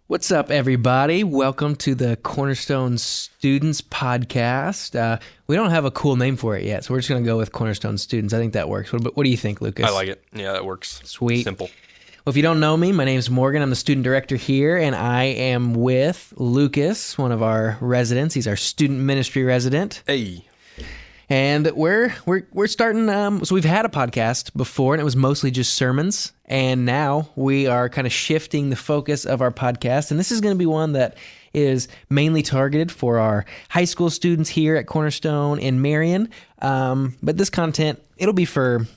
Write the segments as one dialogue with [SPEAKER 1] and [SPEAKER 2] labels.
[SPEAKER 1] What's up, everybody? Welcome to the Cornerstone Students podcast. We don't have a cool name for it yet, so we're just going to go with Cornerstone Students. I think that works. What do you think, Lucas?
[SPEAKER 2] I like it. Yeah, that works.
[SPEAKER 1] Sweet.
[SPEAKER 2] Simple.
[SPEAKER 1] Well, if you don't know me, my name's Morgan. I'm the student director here, and I am with Lucas, one of our residents. He's our student ministry resident.
[SPEAKER 2] Hey.
[SPEAKER 1] And we're starting, so we've had a podcast before, and it was mostly just sermons, and now we are kind of shifting the focus of our podcast, and this is going to be one that is mainly targeted for our high school students here at Cornerstone in Marion, but this content, it'll be for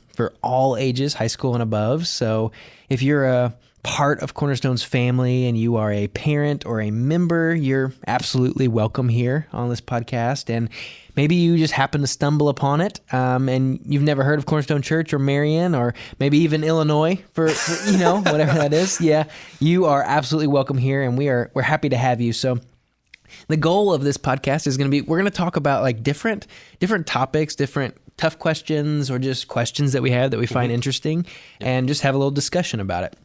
[SPEAKER 1] all ages, high school and above, so if you're a part of Cornerstone's family and you are a parent or a member, you're absolutely welcome here on this podcast. And maybe you just happen to stumble upon it and you've never heard of Cornerstone Church or Marion or maybe even Illinois for whatever that is. Yeah, you are absolutely welcome here, and we're happy to have you. So the goal of this podcast is going to be, we're going to talk about like different topics, different tough questions, or just questions that we have that we find interesting, and just have a little discussion about it.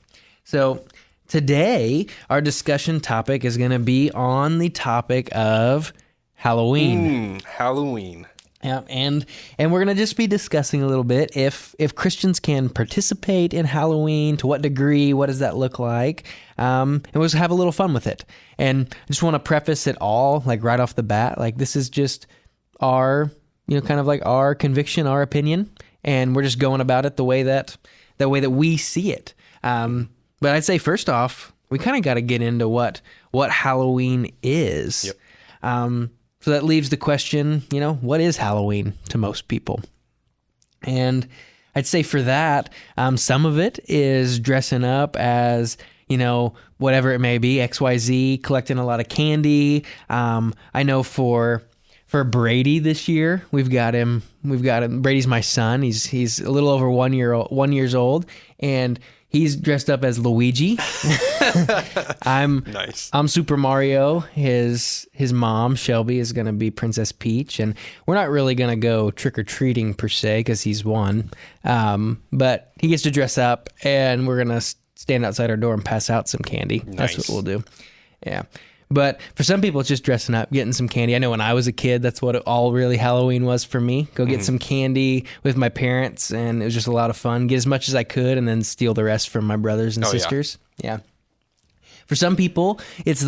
[SPEAKER 1] So today, our discussion topic is going to be on the topic of Halloween.
[SPEAKER 2] Halloween.
[SPEAKER 1] Yeah, and we're going to just be discussing a little bit if Christians can participate in Halloween, to what degree, what does that look like, and we'll just have a little fun with it. And I just want to preface it all, like right off the bat, like this is just our, kind of like our conviction, our opinion, and we're just going about it the way that we see it. But I'd say first off, we kind of got to get into what Halloween is.
[SPEAKER 2] Yep.
[SPEAKER 1] So that leaves the question, what is Halloween to most people? And I'd say for that, some of it is dressing up as, whatever it may be, XYZ, collecting a lot of candy. I know for Brady this year, we've got him. Brady's my son. He's a little over 1 years old, and he's dressed up as Luigi.
[SPEAKER 2] Nice.
[SPEAKER 1] I'm Super Mario. His mom, Shelby, is going to be Princess Peach. And we're not really going to go trick-or-treating per se because he's one. But he gets to dress up, and we're going to stand outside our door and pass out some candy.
[SPEAKER 2] Nice.
[SPEAKER 1] That's what we'll do. Yeah. But for some people, it's just dressing up, getting some candy. I know when I was a kid, that's what all really Halloween was for me. Go get some candy with my parents, and it was just a lot of fun. Get as much as I could, and then steal the rest from my brothers and sisters. Yeah. For some people, it's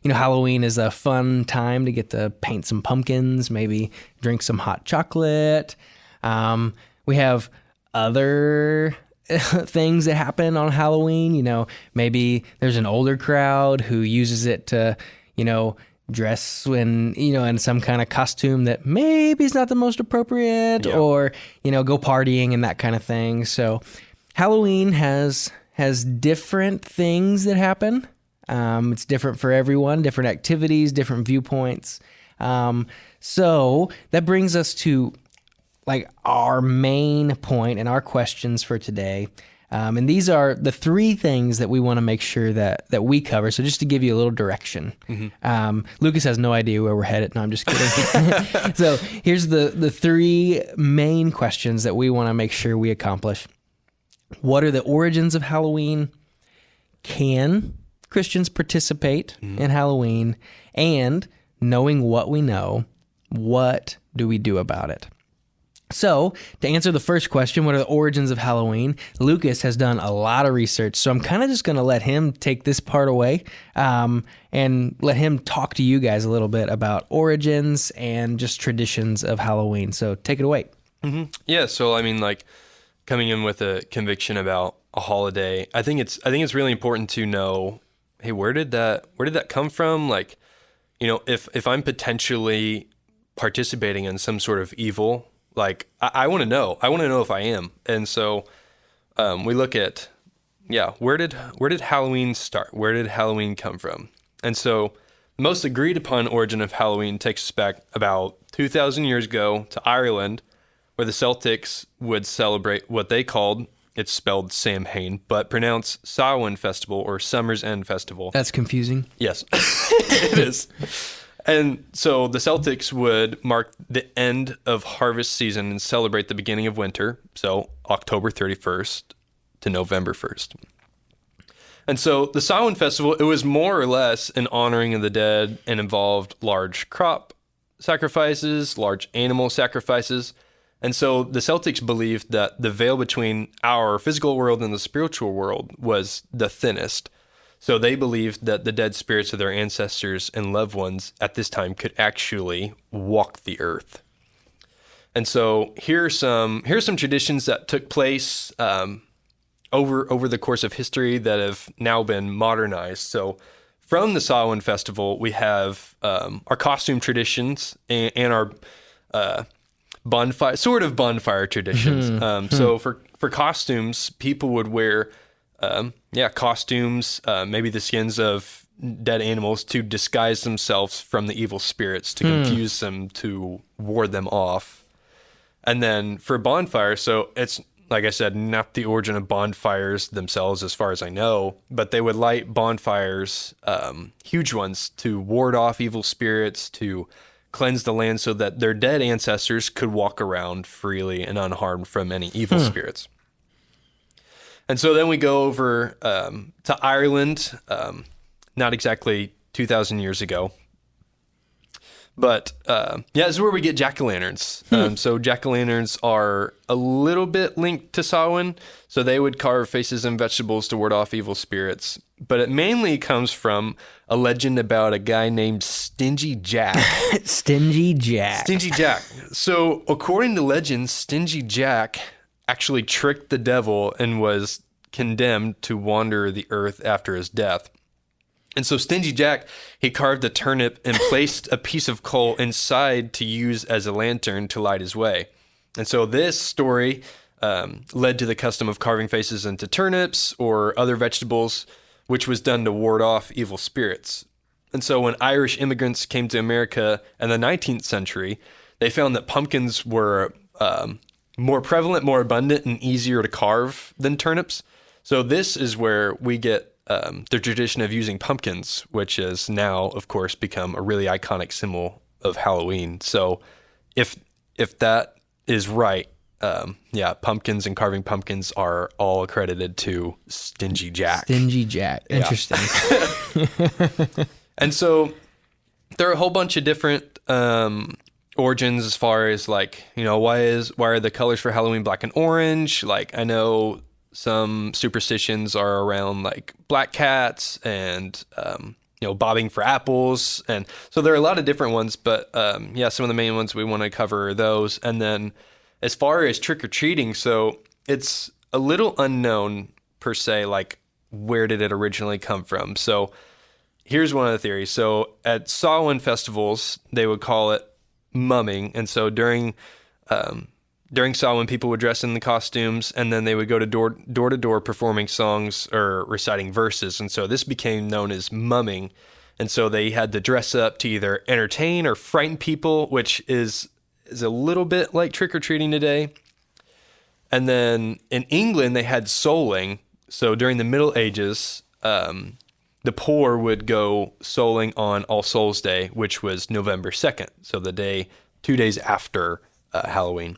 [SPEAKER 1] Halloween is a fun time to get to paint some pumpkins, maybe drink some hot chocolate. We have other things that happen on Halloween. Maybe there's an older crowd who uses it to, dress in some kind of costume that maybe is not the most appropriate, or, go partying and that kind of thing. So Halloween has different things that happen. It's different for everyone, different activities, different viewpoints. So that brings us to like our main point and our questions for today. And these are the three things that we want to make sure that we cover. So just to give you a little direction. Lucas has no idea where we're headed. No, I'm just kidding. So here's the three main questions that we want to make sure we accomplish. What are the origins of Halloween? Can Christians participate in Halloween? And knowing what we know, what do we do about it? So, to answer the first question, what are the origins of Halloween? Lucas has done a lot of research, so I'm kind of just going to let him take this part away and let him talk to you guys a little bit about origins and just traditions of Halloween. So, take it away.
[SPEAKER 2] Yeah, so I mean, like coming in with a conviction about a holiday, I think it's really important to know, hey, where did that come from? Like, if I'm potentially participating in some sort of evil, like, I want to know. I want to know if I am. And so we look at, where did Halloween start? Where did Halloween come from? And so the most agreed upon origin of Halloween takes us back about 2,000 years ago to Ireland, where the Celtics would celebrate what they called, it's spelled Samhain, but pronounced Samhain Festival or Summer's End Festival.
[SPEAKER 1] That's confusing.
[SPEAKER 2] Yes, it is. And so the Celtics would mark the end of harvest season and celebrate the beginning of winter, so October 31st to November 1st. And so the Samhain festival, it was more or less an honoring of the dead and involved large crop sacrifices, large animal sacrifices. And so the Celtics believed that the veil between our physical world and the spiritual world was the thinnest. So they believed that the dead spirits of their ancestors and loved ones at this time could actually walk the earth. And so here's some traditions that took place over the course of history that have now been modernized. So from the Samhain festival, we have our costume traditions and our bonfire traditions. So for costumes, people would wear costumes, maybe the skins of dead animals to disguise themselves from the evil spirits, to confuse them, to ward them off. And then for bonfire, so it's, like I said, not the origin of bonfires themselves as far as I know, but they would light bonfires, huge ones, to ward off evil spirits, to cleanse the land so that their dead ancestors could walk around freely and unharmed from any evil spirits. And so then we go over to Ireland, not exactly 2,000 years ago. But this is where we get jack-o'-lanterns. So jack-o'-lanterns are a little bit linked to Samhain. So they would carve faces and vegetables to ward off evil spirits. But it mainly comes from a legend about a guy named Stingy Jack.
[SPEAKER 1] Stingy Jack.
[SPEAKER 2] Stingy Jack. So according to legend, Stingy Jack actually tricked the devil and was condemned to wander the earth after his death. And so Stingy Jack, he carved a turnip and placed a piece of coal inside to use as a lantern to light his way. And so this story led to the custom of carving faces into turnips or other vegetables, which was done to ward off evil spirits. And so when Irish immigrants came to America in the 19th century, they found that pumpkins were more prevalent, more abundant, and easier to carve than turnips. So this is where we get the tradition of using pumpkins, which has now, of course, become a really iconic symbol of Halloween. So if that is right, pumpkins and carving pumpkins are all accredited to Stingy Jack.
[SPEAKER 1] Stingy Jack. Interesting.
[SPEAKER 2] Yeah. And so there are a whole bunch of different origins as far as why are the colors for Halloween black and orange? Like I know some superstitions are around like black cats and, bobbing for apples. And so there are a lot of different ones, but some of the main ones we want to cover are those. And then as far as trick-or-treating, so it's a little unknown per se, like where did it originally come from? So here's one of the theories. So at Samhain festivals, they would call it mumming. And so during Samhain, people would dress in the costumes, and then they would go to door to door performing songs or reciting verses. And so this became known as mumming. And so they had to dress up to either entertain or frighten people, which is a little bit like trick-or-treating today. And then in England, they had souling. So during the Middle Ages, the poor would go souling on All Souls Day, which was November 2nd. So the day, 2 days after Halloween.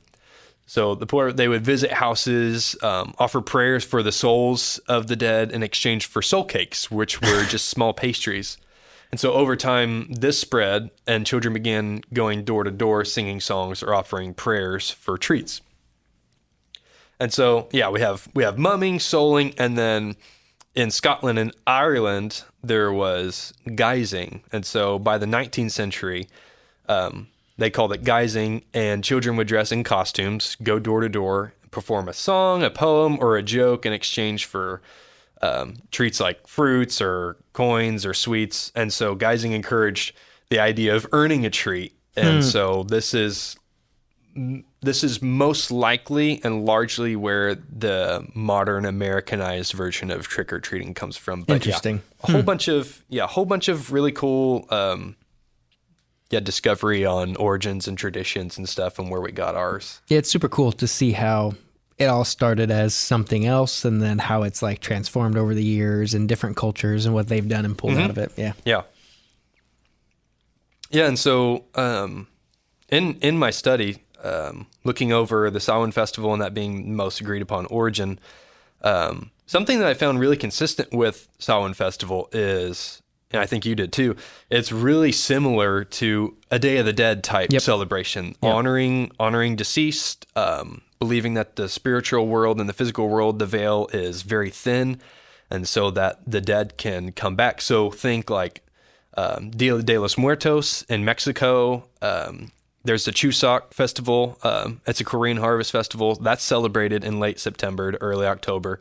[SPEAKER 2] So the poor, they would visit houses, offer prayers for the souls of the dead in exchange for soul cakes, which were just small pastries. And so over time, this spread, and children began going door to door, singing songs or offering prayers for treats. And so, we have mumming, souling, and then in Scotland and Ireland, there was guising. And so by the 19th century, they called it guising, and children would dress in costumes, go door to door, perform a song, a poem, or a joke in exchange for treats like fruits or coins or sweets. And so guising encouraged the idea of earning a treat. And so this is most likely and largely where the modern Americanized version of trick-or-treating comes from. But
[SPEAKER 1] interesting.
[SPEAKER 2] A whole bunch of really cool discovery on origins and traditions and stuff and where we got ours.
[SPEAKER 1] Yeah, it's super cool to see how it all started as something else and then how it's like transformed over the years in different cultures and what they've done and pulled out of it. Yeah.
[SPEAKER 2] Yeah. Yeah. And so, in my study, looking over the Samhain festival and that being the most agreed upon origin, something that I found really consistent with Samhain Festival is, and I think you did too, it's really similar to a Day of the Dead type celebration, honoring deceased, believing that the spiritual world and the physical world, the veil is very thin, and so that the dead can come back. So think like Dia de los Muertos in Mexico. There's the Chuseok festival. It's a Korean harvest festival that's celebrated in late September to early October,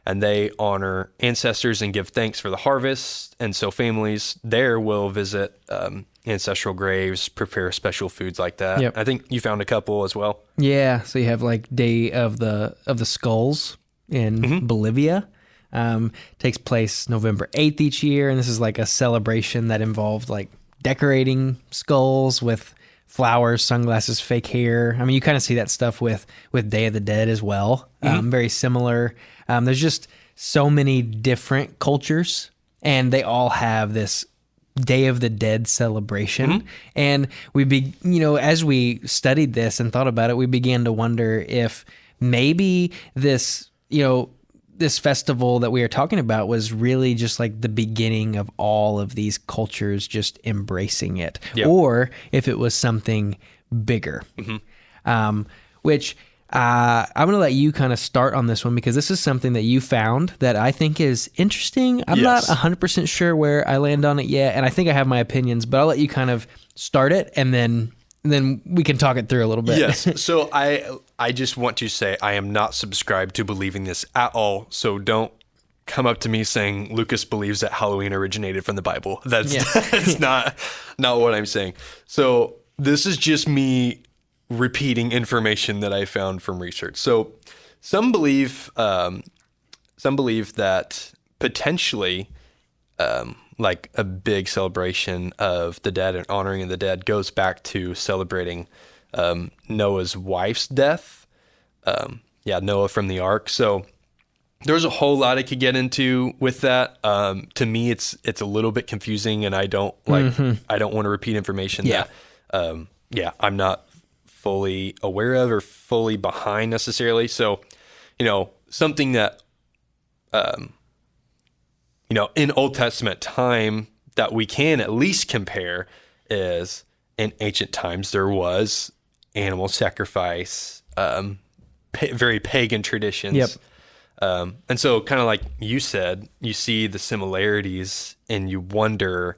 [SPEAKER 2] and they honor ancestors and give thanks for the harvest. And so families there will visit ancestral graves, prepare special foods like that.
[SPEAKER 1] Yep.
[SPEAKER 2] I think you found a couple as well.
[SPEAKER 1] Yeah, so you have like Day of the Skulls in Bolivia. Takes place November 8th each year, and this is like a celebration that involved like decorating skulls with flowers, sunglasses, fake hair. I mean, you kind of see that stuff with Day of the Dead as well. Very similar. There's just so many different cultures, and they all have this Day of the Dead celebration. And as we studied this and thought about it, we began to wonder if maybe this festival that we are talking about was really just like the beginning of all of these cultures just embracing it, or if it was something bigger. Which I'm going to let you kind of start on this one, because this is something that you found that I think is interesting. I'm not 100% sure where I land on it yet, and I think I have my opinions, but I'll let you kind of start it, and then we can talk it through a little bit.
[SPEAKER 2] Yes. So I just want to say I am not subscribed to believing this at all. So don't come up to me saying Lucas believes that Halloween originated from the Bible. That's not what I'm saying. So this is just me repeating information that I found from research. So some believe that potentially like a big celebration of the dead and honoring of the dead goes back to celebrating Noah's wife's death. Noah from the ark. So there's a whole lot I could get into with that. To me, it's a little bit confusing, and I don't want to repeat information that I'm not fully aware of or fully behind necessarily. So, something that in Old Testament time that we can at least compare is in ancient times there was animal sacrifice, very pagan traditions. And so kind of like you said, you see the similarities and you wonder,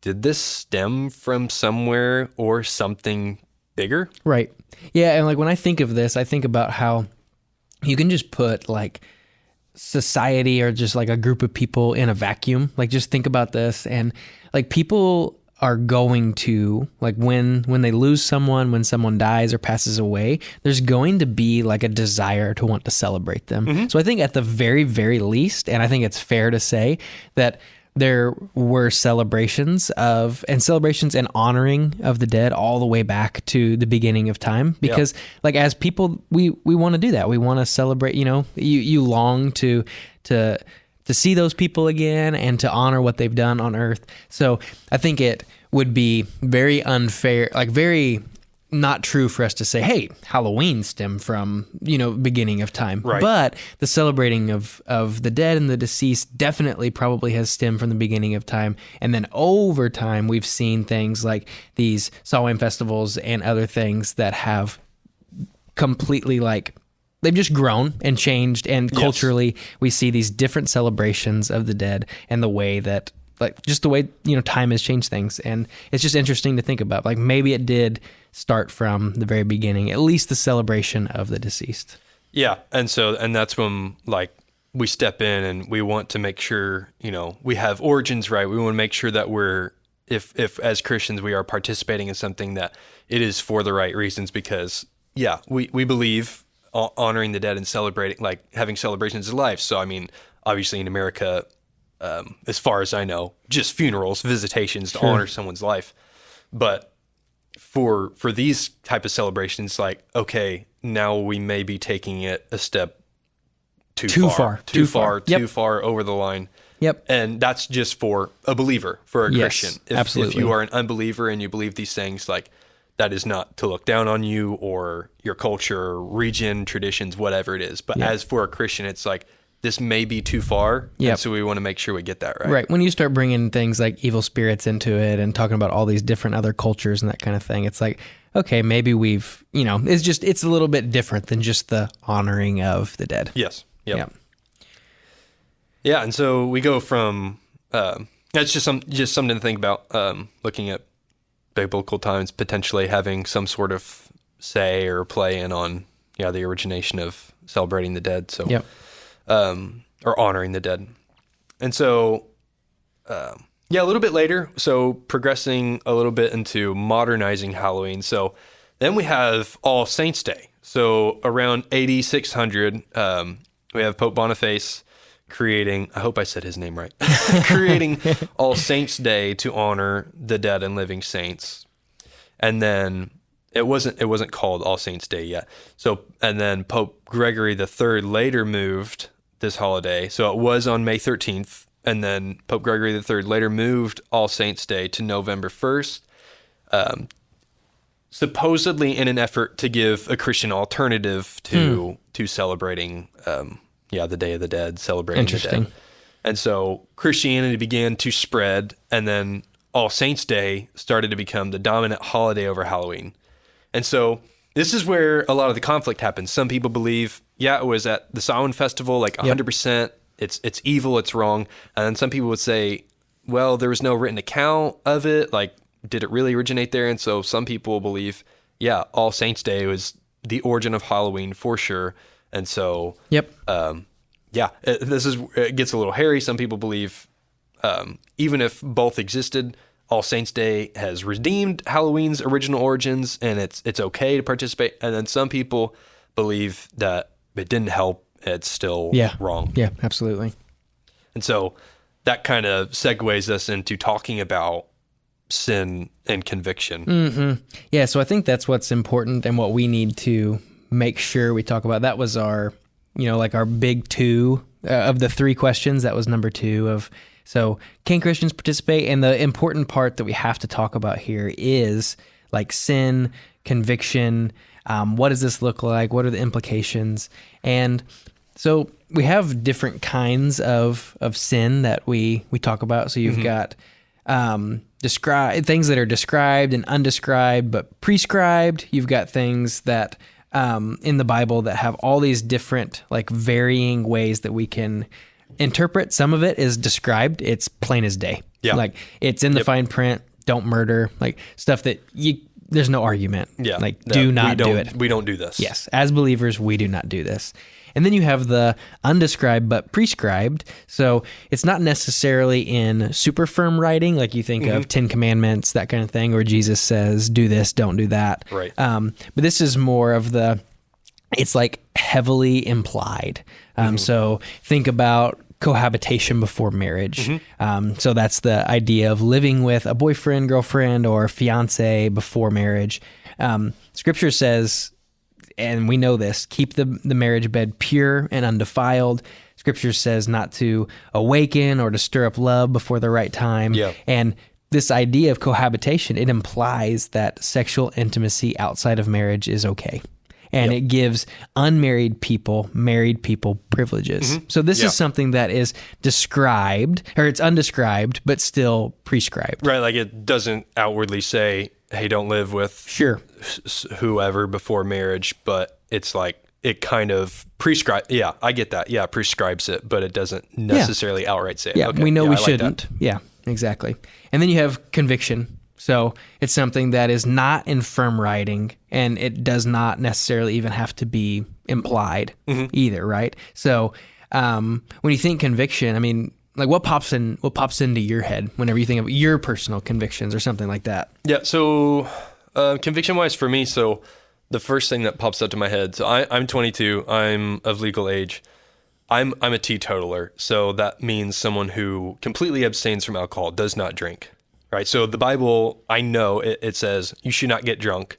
[SPEAKER 2] did this stem from somewhere or something bigger?
[SPEAKER 1] Right. Yeah, and like when I think of this, I think about how you can just put like society or just like a group of people in a vacuum. Like just think about this, and like people are going to, like when they lose someone, when someone dies or passes away, there's going to be like a desire to want to celebrate them. So I think at the very, very least, and I think it's fair to say that there were celebrations and honoring of the dead all the way back to the beginning of time, because like as people, we want to do that. We want to celebrate, you long to see those people again and to honor what they've done on earth. So I think it would be very unfair, like very not true for us to say, hey, Halloween stemmed from, beginning of time.
[SPEAKER 2] Right.
[SPEAKER 1] But the celebrating of the dead and the deceased definitely probably has stemmed from the beginning of time. And then over time, we've seen things like these Samhain festivals and other things that have completely they've just grown and changed. And culturally, we see these different celebrations of the dead and the way that, just the way, time has changed things. And it's just interesting to think about. Like maybe it did start from the very beginning, at least the celebration of the deceased.
[SPEAKER 2] Yeah. And that's when we step in and we want to make sure, we have origins right. We want to make sure that if as Christians we are participating in something, that it is for the right reasons, because we believe honoring the dead and celebrating, like having celebrations of life. So, I mean, obviously in America, as far as I know, just funerals, visitations to honor someone's life. But for these type of celebrations, okay, now we may be taking it a step too far over the line.
[SPEAKER 1] Yep.
[SPEAKER 2] And that's just for a believer, for a Christian.
[SPEAKER 1] Absolutely.
[SPEAKER 2] If you are an unbeliever and you believe these things, that is not to look down on you or your culture, region, traditions, whatever it is. But as for a Christian, it's this may be too far.
[SPEAKER 1] Yep.
[SPEAKER 2] And so we want to make sure we get that right.
[SPEAKER 1] Right. When you start bringing things like evil spirits into it and talking about all these different other cultures and that kind of thing, it's like, okay, maybe we've, it's a little bit different than just the honoring of the dead.
[SPEAKER 2] Yes. Yep. Yeah. And so we go from, that's just something to think about, looking at biblical times, potentially having some sort of say or play in on, the origination of celebrating the dead. So, or honoring the dead. And so, a little bit later, so progressing a little bit into modernizing Halloween. So then we have All Saints Day. So around 8600, we have Pope Boniface creating, I hope I said his name right, creating All Saints Day to honor the dead and living saints. And then it wasn't called All Saints Day yet. So, and then Pope Gregory III later moved this holiday. So it was on May 13th. And then Pope Gregory III later moved All Saints Day to November 1st, supposedly in an effort to give a Christian alternative to celebrating, the Day of the Dead, celebrating the dead. And so Christianity began to spread, and then All Saints Day started to become the dominant holiday over Halloween. And so this is where a lot of the conflict happens. Some people believe, it was at the Samhain festival, like 100%. It's evil, it's wrong. And then some people would say, well, there was no written account of it. Like, did it really originate there? And so some people believe, All Saints Day was the origin of Halloween for sure. And so, it gets a little hairy. Some people believe, even if both existed, All Saints Day has redeemed Halloween's original origins, and it's okay to participate. And then some people believe that it didn't help. It's still wrong.
[SPEAKER 1] Yeah, absolutely.
[SPEAKER 2] And so that kind of segues us into talking about sin and conviction.
[SPEAKER 1] Mm-hmm. Yeah, so I think that's what's important and what we need to make sure we talk about. That was our, our big two of the three questions. That was number two of, so can Christians participate? And the important part that we have to talk about here is like sin, conviction. What does this look like? What are the implications? And so we have different kinds of sin that we talk about. So you've got things that are described and undescribed, but prescribed. You've got things that in the Bible that have all these different like varying ways that we can interpret. Some of it is described. It's plain as day. Yeah. Like it's in the fine print. Don't murder. Like stuff that there's no argument.
[SPEAKER 2] Yeah.
[SPEAKER 1] Like do not do it.
[SPEAKER 2] We don't do this.
[SPEAKER 1] Yes. As believers, we do not do this. And then you have the undescribed but prescribed. So it's not necessarily in super firm writing, like you think of 10 Commandments, that kind of thing, or Jesus says, do this, don't do that.
[SPEAKER 2] Right.
[SPEAKER 1] But this is more of it's like heavily implied. So think about cohabitation before marriage. So that's the idea of living with a boyfriend, girlfriend, or fiance before marriage. Scripture says, and we know this, keep the marriage bed pure and undefiled. Scripture says not to awaken or to stir up love before the right time.
[SPEAKER 2] Yeah.
[SPEAKER 1] And this idea of cohabitation, it implies that sexual intimacy outside of marriage is okay. And it gives unmarried people, married people privileges. So this is something that is described, or it's undescribed, but still prescribed.
[SPEAKER 2] Right, like it doesn't outwardly say, hey, don't live with whoever before marriage, but it's like it kind of prescribes. Yeah, I get that. Yeah, prescribes it, but it doesn't necessarily outright say it.
[SPEAKER 1] Yeah,
[SPEAKER 2] okay.
[SPEAKER 1] We know we
[SPEAKER 2] I
[SPEAKER 1] shouldn't.
[SPEAKER 2] Like
[SPEAKER 1] yeah, exactly. And then you have conviction. So it's something that is not in firm writing, and it does not necessarily even have to be implied either, right? So when you think conviction, I mean, like what pops into your head whenever you think of your personal convictions or something like that?
[SPEAKER 2] Yeah. So conviction wise for me, so the first thing that pops up to my head, so I'm 22, I'm of legal age. I'm a teetotaler. So that means someone who completely abstains from alcohol, does not drink. Right. So the Bible, I know it says you should not get drunk.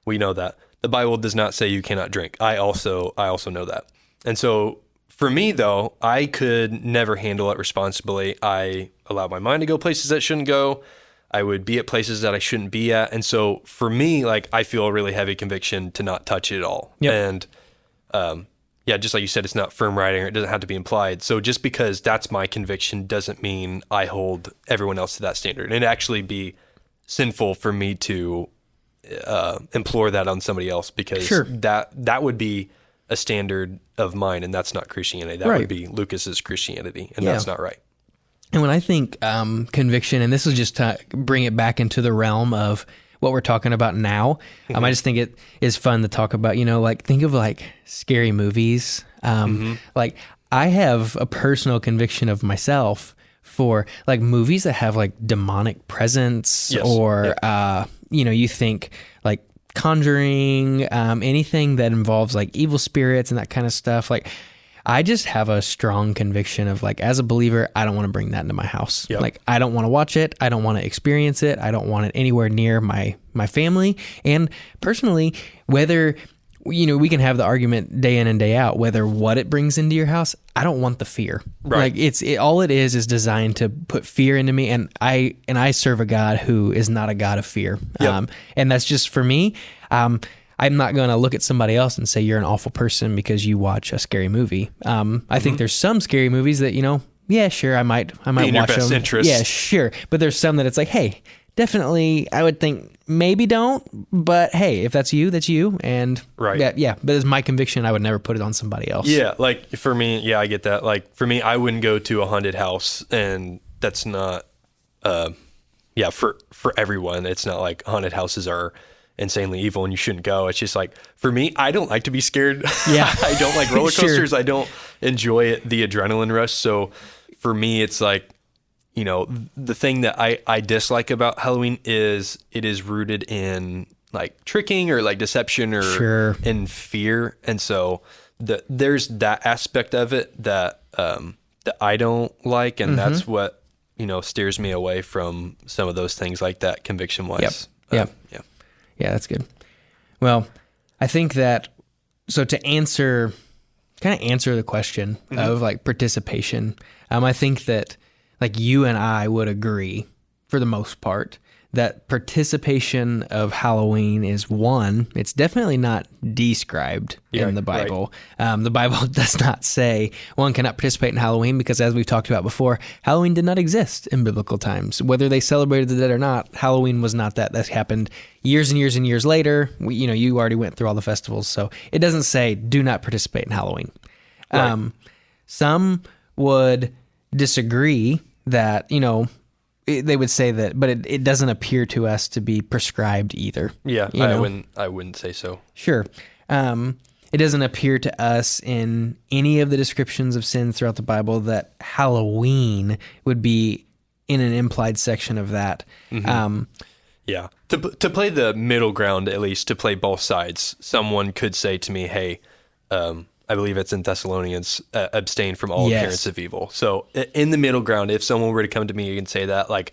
[SPEAKER 2] We know that. The Bible does not say you cannot drink. I also know that. And so for me, though, I could never handle it responsibly. I allow my mind to go places that shouldn't go. I would be at places that I shouldn't be at. And so for me, like, I feel a really heavy conviction to not touch it at all.
[SPEAKER 1] Yep.
[SPEAKER 2] And yeah, just like you said, it's not firm writing, or it doesn't have to be implied. So just because that's my conviction doesn't mean I hold everyone else to that standard. And it'd actually be sinful for me to implore that on somebody else, because that would be a standard of mine, and that's not Christianity. That would be Lucas's Christianity, and that's not right.
[SPEAKER 1] And when I think conviction, and this is just to bring it back into the realm of what we're talking about now, I just think it is fun to talk about, like think of like scary movies. Like I have a personal conviction of myself for like movies that have like demonic presence, or, you think like Conjuring, anything that involves like evil spirits and that kind of stuff. Like I just have a strong conviction of like, as a believer, I don't want to bring that into my house. Like I don't want to watch it. I don't want to experience it. I don't want it anywhere near my family. And personally, whether, we can have the argument day in and day out, whether what it brings into your house, I don't want the fear. Like all it is designed to put fear into me. And I serve a God who is not a God of fear. And that's just for me. I'm not going to look at somebody else and say you're an awful person because you watch a scary movie. I think there's some scary movies that, yeah, sure, I might
[SPEAKER 2] in
[SPEAKER 1] watch
[SPEAKER 2] your best
[SPEAKER 1] them.
[SPEAKER 2] interest.
[SPEAKER 1] Yeah, sure. But there's some that it's like, hey, definitely, I would think maybe don't, but hey, if that's you, that's you. And but it's my conviction. I would never put it on somebody else.
[SPEAKER 2] Yeah. Like for me, I get that. Like for me, I wouldn't go to a haunted house, and that's not, for everyone. It's not like haunted houses are insanely evil and you shouldn't go. It's just like, for me, I don't like to be scared.
[SPEAKER 1] Yeah.
[SPEAKER 2] I don't like roller coasters. I don't enjoy the adrenaline rush. So for me, it's like, the thing that I dislike about Halloween is it is rooted in like tricking or like deception or in fear. And so there's that aspect of it that I don't like. And that's what, steers me away from some of those things like that conviction wise.
[SPEAKER 1] Yeah, that's good. Well, I think that, so to answer the question of like participation, I think that like you and I would agree for the most part that participation of Halloween is one, it's definitely not described in the Bible. The Bible does not say one cannot participate in Halloween because, as we've talked about before, Halloween did not exist in biblical times. Whether they celebrated the dead or not, Halloween was not that. That happened years and years and years later. You already went through all the festivals, so it doesn't say do not participate in Halloween. Some would disagree that, they would say that, but it doesn't appear to us to be prescribed either. Yeah,
[SPEAKER 2] I wouldn't say so.
[SPEAKER 1] Sure. It doesn't appear to us in any of the descriptions of sin throughout the Bible that Halloween would be in an implied section of that.
[SPEAKER 2] Yeah. To play the middle ground, at least, to play both sides, someone could say to me, hey, I believe it's in Thessalonians, abstain from all appearance of evil. So in the middle ground, if someone were to come to me and say that, like,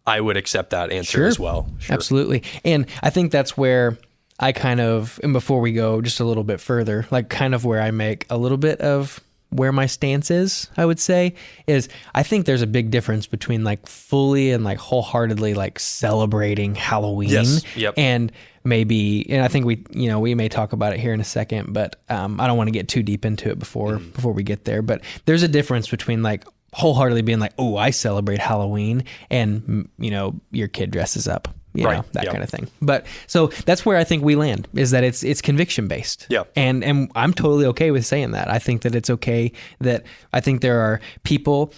[SPEAKER 2] I would accept that answer as well. Sure.
[SPEAKER 1] Absolutely. And I think that's where I and before we go just a little bit further, like kind of where I make a little bit of where my stance is, I would say, is I think there's a big difference between like fully and like wholeheartedly like celebrating Halloween and maybe, and I think we may talk about it here in a second, but I don't want to get too deep into it before we get there. But there's a difference between like wholeheartedly being like, oh, I celebrate Halloween, and your kid dresses up. That kind of thing. But so that's where I think we land, is that it's conviction based. Yeah. And I'm totally okay with saying that. I think that it's okay that I think there are people,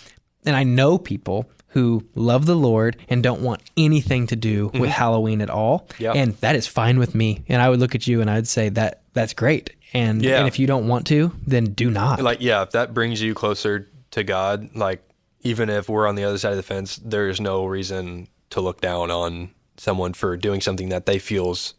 [SPEAKER 1] and I know people who love the Lord and don't want anything to do with Halloween at all. Yep. And that is fine with me. And I would look at you and I would say that's great. And if you don't want to, then do not.
[SPEAKER 2] Like, if that brings you closer to God, like even if we're on the other side of the fence, there's no reason to look down on someone for doing something that they feels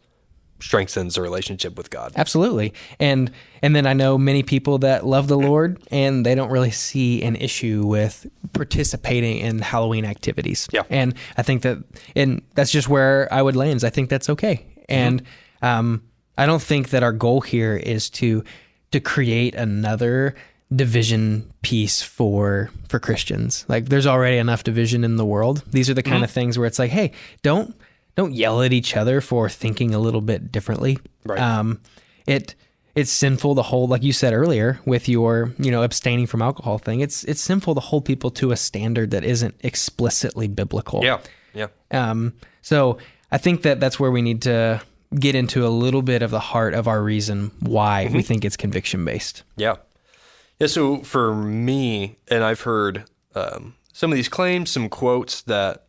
[SPEAKER 2] strengthens a relationship with God.
[SPEAKER 1] Absolutely. And then I know many people that love the Lord and they don't really see an issue with participating in Halloween activities. Yeah. And I think that's just where I would land. I think that's okay. And I don't think that our goal here is to create another division piece for Christians. Like there's already enough division in the world. These are the kind of things where it's like, hey, don't yell at each other for thinking a little bit differently. Right. it's sinful to hold, like you said earlier, with your, abstaining from alcohol thing. It's sinful to hold people to a standard that isn't explicitly biblical.
[SPEAKER 2] Yeah. Yeah.
[SPEAKER 1] So I think that's where we need to get into a little bit of the heart of our reason why we think it's conviction based.
[SPEAKER 2] Yeah. Yeah. So for me, and I've heard some of these claims, some quotes that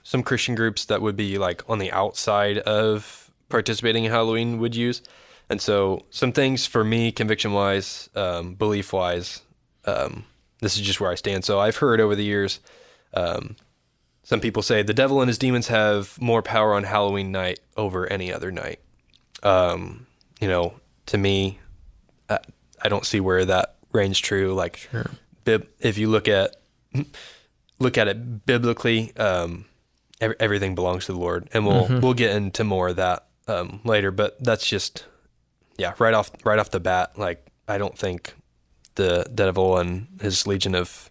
[SPEAKER 2] some Christian groups that would be like on the outside of participating in Halloween would use. And so some things for me, conviction wise, belief wise, this is just where I stand. So I've heard over the years, some people say the devil and his demons have more power on Halloween night over any other night. To me, I don't see where that reigns true. Like,
[SPEAKER 1] Sure.
[SPEAKER 2] If you look at it biblically, everything belongs to the Lord, and we'll get into more of that later. But that's just, right off the bat. Like, I don't think the devil and his legion of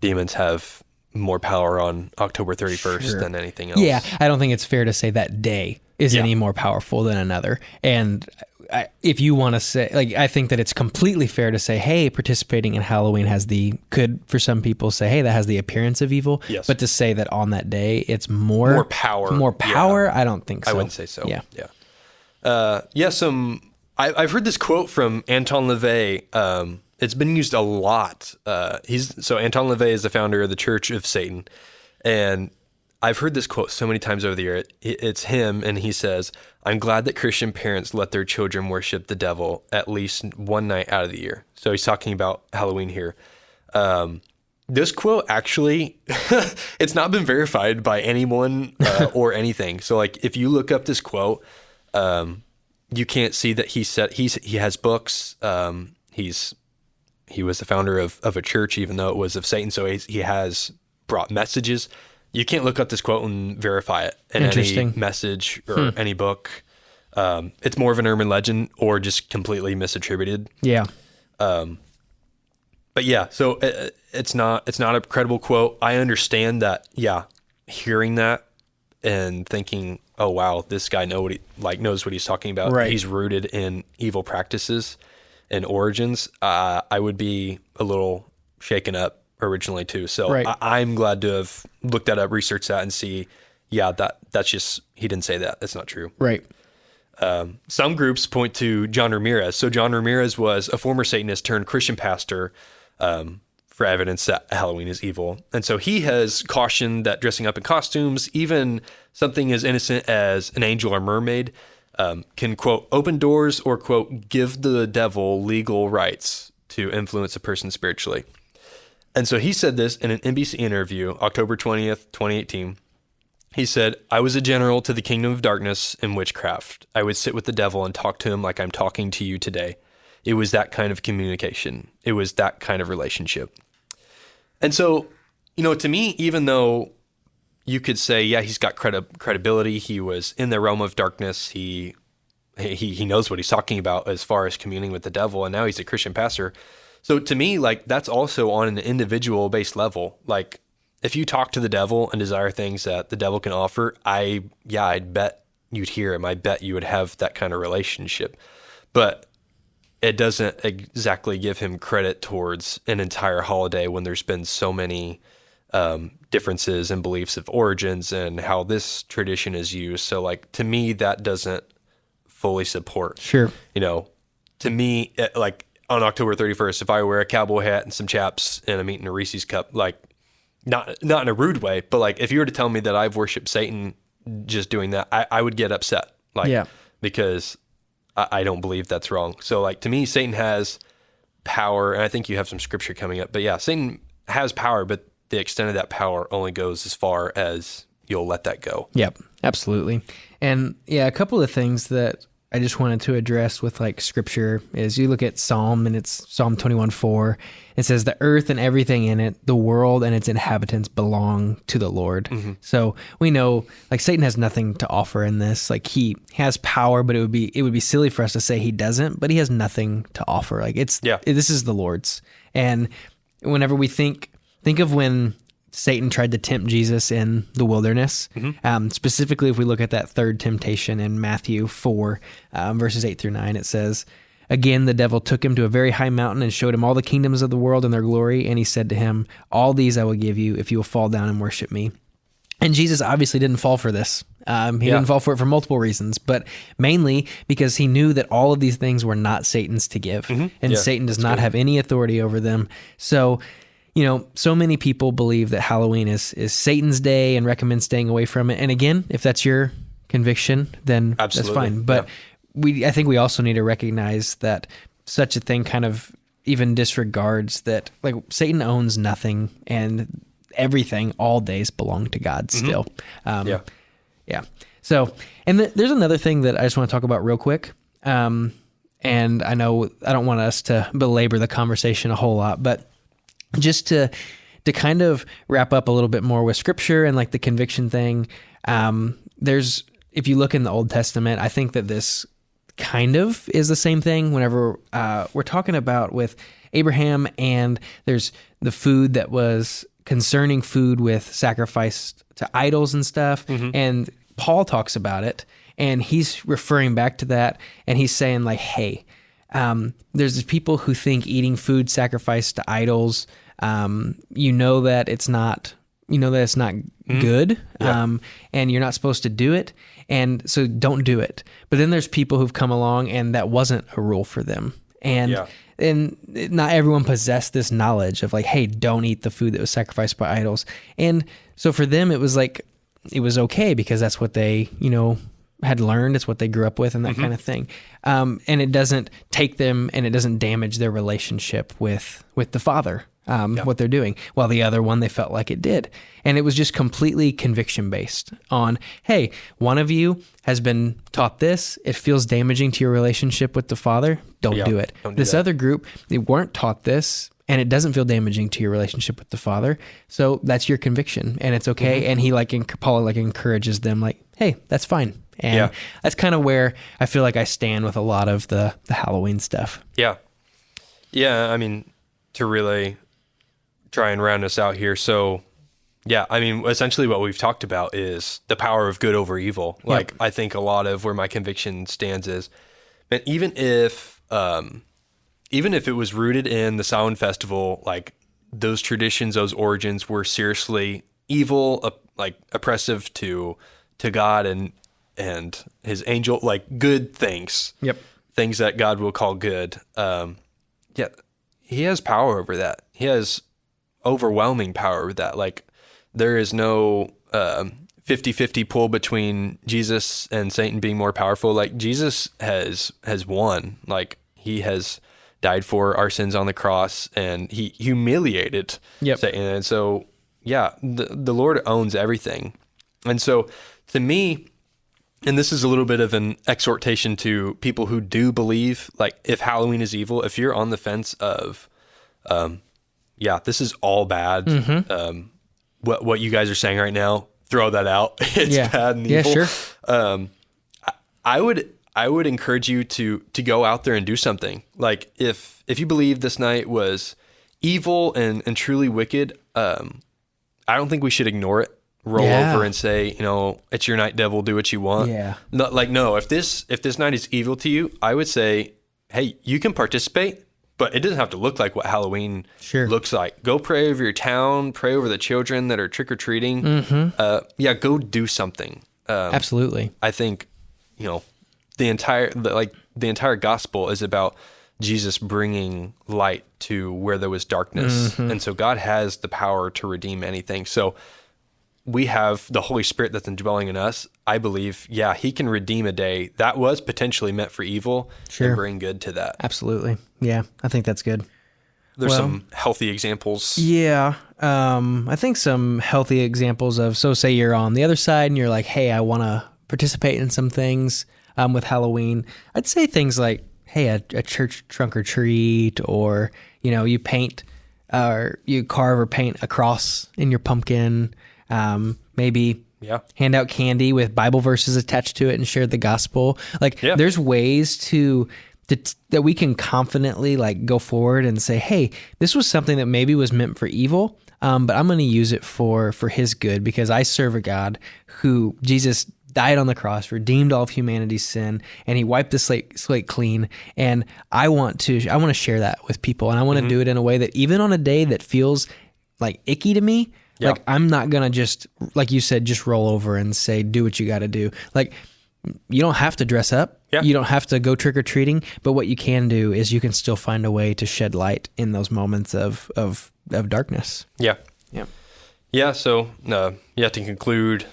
[SPEAKER 2] demons have more power on October 31st
[SPEAKER 1] Sure.
[SPEAKER 2] than anything else.
[SPEAKER 1] Yeah, I don't think it's fair to say that day is
[SPEAKER 2] Yeah.
[SPEAKER 1] any more powerful than another. And if you want to say, like, I think that it's completely fair to say, hey, participating in Halloween could for some people say, hey, that has the appearance of evil.
[SPEAKER 2] Yes.
[SPEAKER 1] But to say that on that day it's more
[SPEAKER 2] power.
[SPEAKER 1] I don't think so.
[SPEAKER 2] I wouldn't say so.
[SPEAKER 1] Yeah.
[SPEAKER 2] I've heard this quote from Anton LaVey. It's been used a lot. Anton LaVey is the founder of the Church of Satan, and I've heard this quote so many times over the year. It's him, and he says, "I'm glad that Christian parents let their children worship the devil at least one night out of the year." So he's talking about Halloween here. This quote actually, it's not been verified by anyone or anything. So like, if you look up this quote, you can't see that he has books. He was the founder of a church, even though it was of Satan. So he has brought messages. You can't look up this quote and verify it in any message or any book. It's more of an urban legend or just completely misattributed.
[SPEAKER 1] Yeah.
[SPEAKER 2] But yeah, so it's not a credible quote. I understand that. Yeah, hearing that and thinking, oh wow, this guy knows what he's talking about.
[SPEAKER 1] Right.
[SPEAKER 2] He's rooted in evil practices and origins. I would be a little shaken up originally too. So
[SPEAKER 1] Right.
[SPEAKER 2] I'm glad to have looked that up, researched that, and see, that's just, he didn't say that. That's not true.
[SPEAKER 1] Right.
[SPEAKER 2] Some groups point to John Ramirez. So John Ramirez was a former Satanist turned Christian pastor, for evidence that Halloween is evil. And so he has cautioned that dressing up in costumes, even something as innocent as an angel or mermaid, can, quote, open doors or, quote, give the devil legal rights to influence a person spiritually. And so he said this in an NBC interview, October 20th, 2018. He said, "I was a general to the kingdom of darkness and witchcraft. I would sit with the devil and talk to him like I'm talking to you today. It was that kind of communication. It was that kind of relationship." And so, to me, even though you could say, yeah, he's got credibility, he was in the realm of darkness, he knows what he's talking about as far as communing with the devil, and now he's a Christian pastor. So to me, like, that's also on an individual based level. Like, if you talk to the devil and desire things that the devil can offer, I'd bet you'd hear him. I bet you would have that kind of relationship. But it doesn't exactly give him credit towards an entire holiday when there's been so many differences in beliefs of origins and how this tradition is used. So, like, to me, that doesn't fully support.
[SPEAKER 1] Sure.
[SPEAKER 2] To me, like, on October 31st, if I wear a cowboy hat and some chaps and I'm eating a Reese's cup, like, not in a rude way, but like, if you were to tell me that I've worshiped Satan just doing that, I would get upset. Like,
[SPEAKER 1] Yeah.
[SPEAKER 2] because I don't believe that's wrong. So, like, to me, Satan has power, and I think you have some scripture coming up, but yeah, Satan has power, but the extent of that power only goes as far as you'll let that go.
[SPEAKER 1] Yep, absolutely. And yeah, a couple of things that I just wanted to address with like scripture is you look at Psalm, and it's Psalm 21:4. It says, "The earth and everything in it, the world and its inhabitants belong to the Lord."
[SPEAKER 2] Mm-hmm.
[SPEAKER 1] So we know like Satan has nothing to offer in this. Like, he has power, but it would be silly for us to say he doesn't, but he has nothing to offer. Like, this is the Lord's. And whenever we think of when Satan tried to tempt Jesus in the wilderness. Specifically, if we look at that third temptation in Matthew 4, verses 8 through 9, it says, Again, the devil took him to a very high mountain and showed him all the kingdoms of the world and their glory. And he said to him, all these I will give you if you will fall down and worship me. And Jesus obviously didn't fall for this. He didn't fall for it for multiple reasons, but mainly because he knew that all of these things were not Satan's to give. And Satan does not have any authority over them. So, so many people believe that Halloween is Satan's day and recommend staying away from it. And again, if that's your conviction, then
[SPEAKER 2] Absolutely.
[SPEAKER 1] That's fine. But I think we also need to recognize that such a thing kind of even disregards that, like, Satan owns nothing and everything, all days belong to God still. Yeah. So, and there's another thing that I just want to talk about real quick. And I know I don't want us to belabor the conversation a whole lot, but just to kind of wrap up a little bit more with scripture and like the conviction thing. If you look in the Old Testament, I think that this kind of is the same thing whenever we're talking about with Abraham, and there's the food that was concerning food with sacrifice to idols and stuff. And Paul talks about it, and he's referring back to that, and he's saying like, hey, there's these people who think eating food sacrificed to idols, that it's not good, and you're not supposed to do it. And so don't do it. But then there's people who've come along and that wasn't a rule for them. And not everyone possessed this knowledge of like, hey, don't eat the food that was sacrificed by idols. And so for them, it was like, it was okay because that's what they, had learned. It's what they grew up with and that kind of thing. And it doesn't take them and it doesn't damage their relationship with the Father. What they're doing, while the other one, they felt like it did. And it was just completely conviction based on, hey, one of you has been taught this, it feels damaging to your relationship with the Father, don't do it. This other group, they weren't taught this, and it doesn't feel damaging to your relationship with the Father, so that's your conviction, and it's okay. And he Paul encourages them like, hey, that's fine. And that's kind of where I feel like I stand with a lot of the Halloween stuff. Yeah,
[SPEAKER 2] I mean, to really try and round us out here. So, essentially what we've talked about is the power of good over evil. Like, I think a lot of where my conviction stands is, man, even if it was rooted in the Samhain festival, like those traditions, those origins were seriously evil, oppressive to God and his angel, like good things, things that God will call good. He has power over that. He has overwhelming power over that. Like, there is no 50-50 pull between Jesus and Satan being more powerful. Like, Jesus has won. Like, he has died for our sins on the cross, and he humiliated Satan. And so, the Lord owns everything. And so, to me, and this is a little bit of an exhortation to people who do believe, like, if Halloween is evil, if you're on the fence of, this is all bad. What you guys are saying right now, throw that out. It's bad and evil.
[SPEAKER 1] Yeah, sure.
[SPEAKER 2] I would encourage you to go out there and do something. Like, if you believe this night was evil and truly wicked, I don't think we should ignore it. Roll over and say, it's your night, devil, do what you want. No, if this night is evil to you, I would say, hey, you can participate, but it doesn't have to look like what Halloween looks like. Go pray over your town, pray over the children that are trick-or-treating. Go do something.
[SPEAKER 1] Absolutely.
[SPEAKER 2] I think, the entire gospel is about Jesus bringing light to where there was darkness. And so God has the power to redeem anything. So we have the Holy Spirit that's indwelling in us. I believe, he can redeem a day that was potentially meant for evil and bring good to that.
[SPEAKER 1] Absolutely. Yeah, I think that's good.
[SPEAKER 2] There's some healthy examples.
[SPEAKER 1] Yeah. I think some healthy examples of, so say you're on the other side and you're like, hey, I want to participate in some things with Halloween. I'd say things like, hey, a church trunk or treat, or, you paint or you carve or paint a cross in your pumpkin. Maybe hand out candy with Bible verses attached to it and share the gospel. Like, there's ways that we can confidently go forward and say, hey, this was something that maybe was meant for evil, but I'm going to use it for his good, because I serve a God who Jesus died on the cross, redeemed all of humanity's sin, and he wiped the slate clean. And I want to share that with people, and I want to do it in a way that even on a day that feels like icky to me, like I'm not gonna just, like you said, just roll over and say, do what you got to do. Like, you don't have to dress up.
[SPEAKER 2] Yeah.
[SPEAKER 1] You don't have to go trick-or-treating, but what you can do is you can still find a way to shed light in those moments of darkness.
[SPEAKER 2] Yeah.
[SPEAKER 1] Yeah.
[SPEAKER 2] Yeah. So, you have to conclude,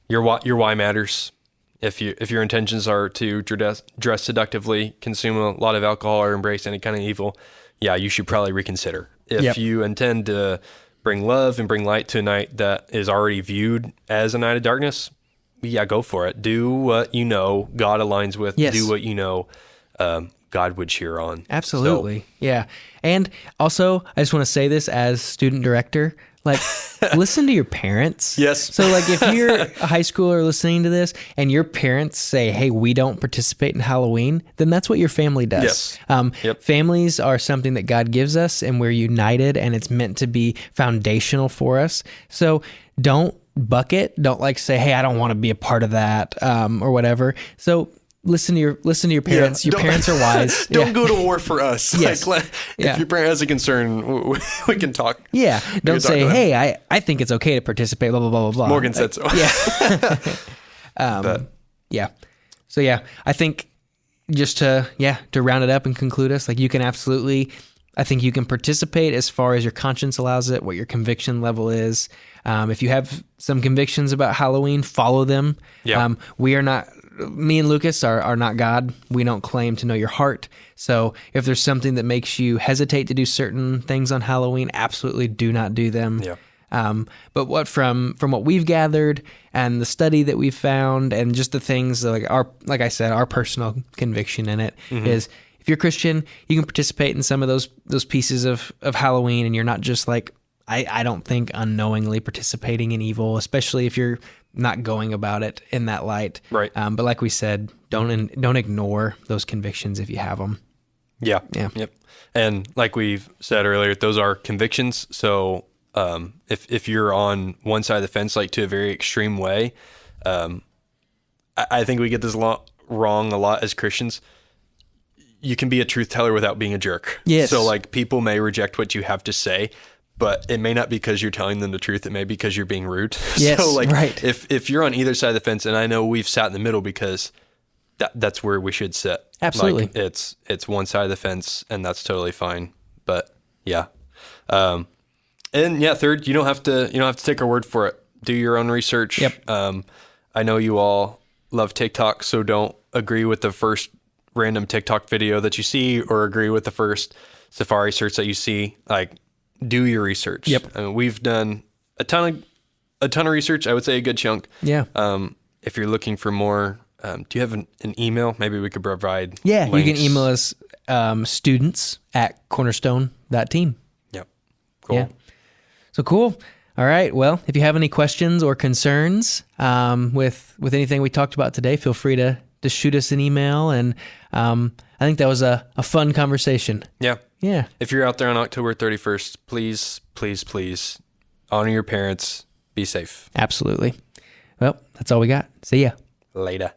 [SPEAKER 2] your why matters. If your intentions are to dress seductively, consume a lot of alcohol, or embrace any kind of evil, you should probably reconsider. If you intend to bring love and bring light to a night that is already viewed as a night of darkness, go for it. Do what you know God aligns with.
[SPEAKER 1] Yes.
[SPEAKER 2] Do what you know God would cheer on.
[SPEAKER 1] Absolutely. Yeah. And also, I just want to say this as student director, like, listen to your parents.
[SPEAKER 2] Yes.
[SPEAKER 1] So, like, if you're a high schooler listening to this and your parents say, hey, we don't participate in Halloween, then that's what your family does.
[SPEAKER 2] Yes.
[SPEAKER 1] Families are something that God gives us, and we're united, and it's meant to be foundational for us. So don't bucket. Don't like say, hey, I don't want to be a part of that, or whatever. So listen to your parents. Your parents are wise.
[SPEAKER 2] Don't go to war for us.
[SPEAKER 1] Yes.
[SPEAKER 2] If your parent has a concern, we can talk.
[SPEAKER 1] Yeah. Don't say, hey, I think it's okay to participate, blah, blah, blah, blah, blah.
[SPEAKER 2] Morgan said so.
[SPEAKER 1] Yeah. Yeah. So yeah, I think just to round it up and conclude us, like, you can absolutely, I think you can participate as far as your conscience allows it, what your conviction level is. If you have some convictions about Halloween, follow them.
[SPEAKER 2] Yeah.
[SPEAKER 1] Me and Lucas are not God. We don't claim to know your heart. So if there's something that makes you hesitate to do certain things on Halloween, absolutely do not do them.
[SPEAKER 2] Yeah.
[SPEAKER 1] But from what we've gathered and the study that we've found, and just the things like I said, our personal conviction in it is, if you're Christian, you can participate in some of those pieces of Halloween, and you're not just like, I don't think unknowingly participating in evil, especially if you're not going about it in that light.
[SPEAKER 2] Right.
[SPEAKER 1] But like we said, don't ignore those convictions if you have them.
[SPEAKER 2] Yeah.
[SPEAKER 1] Yeah.
[SPEAKER 2] Yep. And like we've said earlier, those are convictions. So if you're on one side of the fence, like to a very extreme way, I think we get this wrong a lot as Christians. You can be a truth teller without being a jerk.
[SPEAKER 1] Yes.
[SPEAKER 2] So like, people may reject what you have to say, but it may not be because you're telling them the truth. It may be because you're being rude.
[SPEAKER 1] Yes,
[SPEAKER 2] so like,
[SPEAKER 1] right.
[SPEAKER 2] if you're on either side of the fence, and I know we've sat in the middle because that's where we should sit.
[SPEAKER 1] Absolutely.
[SPEAKER 2] Like, it's one side of the fence, and that's totally fine. But yeah. And yeah, third, you don't have to take our word for it. Do your own research.
[SPEAKER 1] Yep.
[SPEAKER 2] I know you all love TikTok, so don't agree with the first random TikTok video that you see, or agree with the first Safari search that you see. Like, do your research.
[SPEAKER 1] Yep.
[SPEAKER 2] I mean, we've done a ton of research. I would say a good chunk.
[SPEAKER 1] Yeah.
[SPEAKER 2] If you're looking for more, do you have an email? Maybe we could provide.
[SPEAKER 1] Yeah.
[SPEAKER 2] links.
[SPEAKER 1] You can email us, students@cornerstone.team.
[SPEAKER 2] Yep. Cool.
[SPEAKER 1] Yeah. So cool. All right. Well, if you have any questions or concerns with anything we talked about today, feel free to shoot us an email. And I think that was a fun conversation.
[SPEAKER 2] Yeah.
[SPEAKER 1] Yeah.
[SPEAKER 2] If you're out there on October 31st, please, please, please honor your parents. Be safe.
[SPEAKER 1] Absolutely. Well, that's all we got. See ya.
[SPEAKER 2] Later.